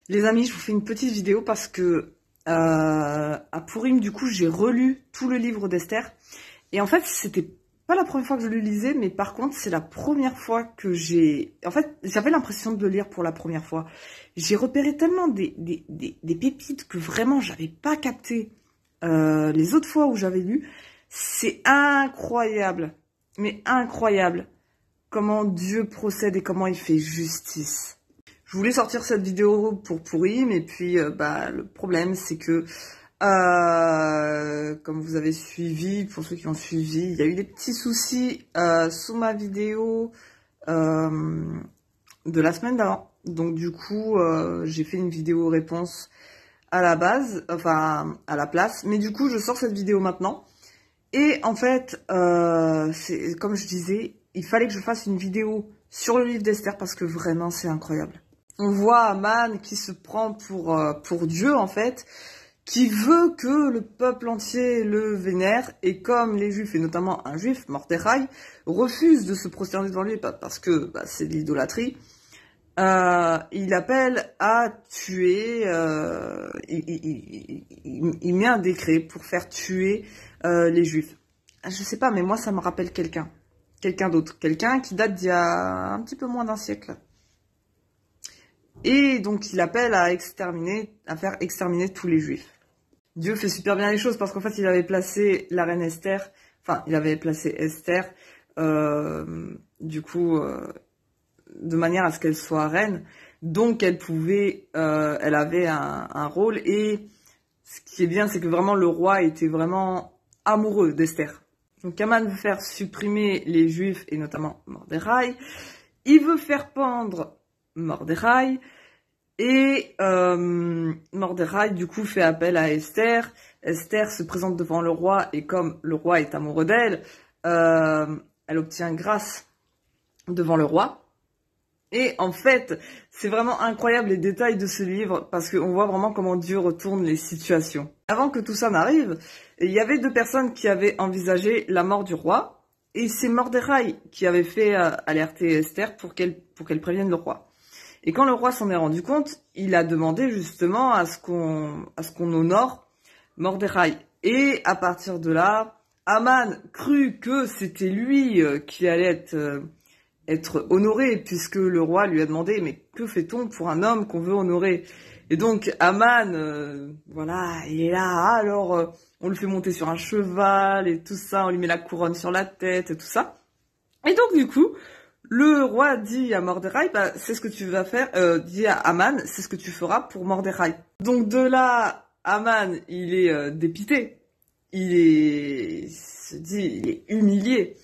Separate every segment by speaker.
Speaker 1: Les amis, je vous fais une petite vidéo parce que à Pourim, du coup, j'ai relu tout le livre d'Esther. Et en fait, c'était pas la première fois que je le lisais, mais par contre, c'est la première fois que j'ai... En fait, j'avais l'impression de le lire pour la première fois. J'ai repéré tellement des pépites que vraiment, j'avais pas capté les autres fois où j'avais lu. C'est incroyable, mais incroyable, comment Dieu procède et comment il fait justice. Je voulais sortir cette vidéo pour Pourim, et puis le problème c'est que, comme vous avez suivi, pour ceux qui ont suivi, il y a eu des petits soucis sous ma vidéo de la semaine d'avant. Donc du coup, j'ai fait une vidéo réponse à la base, enfin à la place, mais du coup je sors cette vidéo maintenant. Et en fait, c'est comme je disais, il fallait que je fasse une vidéo sur le livre d'Esther parce que vraiment c'est incroyable. On voit Aman qui se prend pour Dieu en fait, qui veut que le peuple entier le vénère, et comme les Juifs, et notamment un Juif, Mordechai, refuse de se prosterner devant lui parce que c'est de l'idolâtrie, il appelle à tuer, il met un décret pour faire tuer les Juifs. Je sais pas, mais moi ça me rappelle quelqu'un d'autre, quelqu'un qui date d'il y a un petit peu moins d'un siècle. Et donc il appelle à faire exterminer tous les Juifs. Dieu fait super bien les choses parce qu'en fait il avait placé la reine Esther, enfin il avait placé Esther, du coup de manière à ce qu'elle soit reine, donc elle pouvait, elle avait un rôle, et ce qui est bien c'est que vraiment le roi était vraiment amoureux d'Esther. Donc Aman veut faire supprimer les Juifs et notamment Mordechai, il veut faire pendre Mordechai, et Mordechai du coup fait appel à Esther. Esther se présente devant le roi, et comme le roi est amoureux d'elle, elle obtient grâce devant le roi. Et en fait, c'est vraiment incroyable les détails de ce livre, parce qu'on voit vraiment comment Dieu retourne les situations. Avant que tout ça n'arrive, il y avait deux personnes qui avaient envisagé la mort du roi, et c'est Mordechai qui avait fait alerter Esther pour qu'elle prévienne le roi. Et quand le roi s'en est rendu compte, il a demandé justement à ce qu'on honore Mordechai. Et à partir de là, Aman crut que c'était lui qui allait être honoré, puisque le roi lui a demandé « Mais que fait-on pour un homme qu'on veut honorer ?» Et donc Aman, voilà, il est là, alors on le fait monter sur un cheval et tout ça, on lui met la couronne sur la tête et tout ça. Et donc du coup, le roi dit à Mordechai, c'est ce que tu vas faire, dit à Aman, c'est ce que tu feras pour Mordechai. Donc de là, Aman, il est dépité, il est humilié.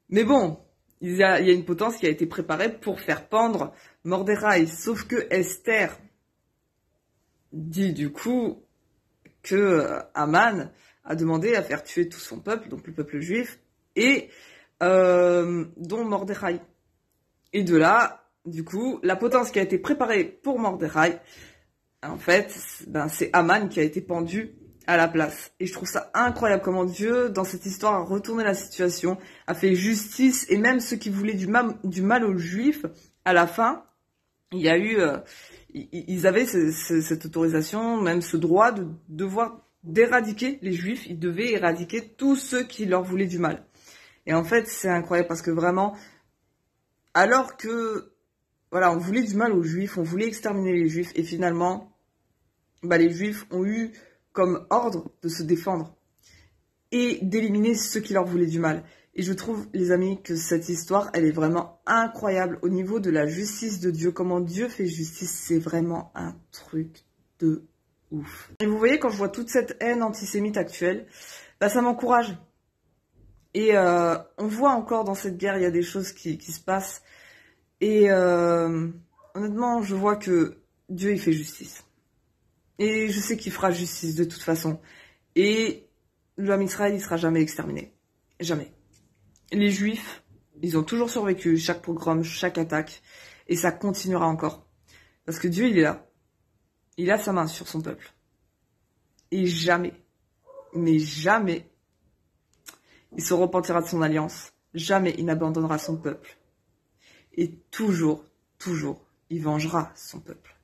Speaker 1: Mais bon, il y a une potence qui a été préparée pour faire pendre Mordechai. Sauf que Esther dit du coup que Aman a demandé à faire tuer tout son peuple, donc le peuple juif, et dont Mordechai. Et de là, du coup, la potence qui a été préparée pour Mordechai, en fait, c'est Aman qui a été pendu à la place. Et je trouve ça incroyable comment Dieu, dans cette histoire, a retourné la situation, a fait justice, et même ceux qui voulaient du mal aux Juifs, à la fin, il y a eu, ils avaient cette autorisation, même ce droit de devoir d'éradiquer les Juifs. Ils devaient éradiquer tous ceux qui leur voulaient du mal. Et en fait, c'est incroyable parce que vraiment, alors que, voilà, on voulait du mal aux Juifs, on voulait exterminer les Juifs, et finalement, les Juifs ont eu comme ordre de se défendre et d'éliminer ceux qui leur voulaient du mal. Et je trouve, les amis, que cette histoire, elle est vraiment incroyable au niveau de la justice de Dieu. Comment Dieu fait justice, c'est vraiment un truc de ouf. Et vous voyez, quand je vois toute cette haine antisémite actuelle, ça m'encourage. Et on voit encore dans cette guerre, il y a des choses qui se passent. Et honnêtement, je vois que Dieu, il fait justice. Et je sais qu'il fera justice de toute façon. Et l'homme Israël, il sera jamais exterminé. Jamais. Les Juifs, ils ont toujours survécu, chaque pogrom, chaque attaque. Et ça continuera encore. Parce que Dieu, il est là. Il a sa main sur son peuple. Et jamais, mais jamais, il se repentira de son alliance. Jamais il n'abandonnera son peuple. Et toujours, il vengera son peuple.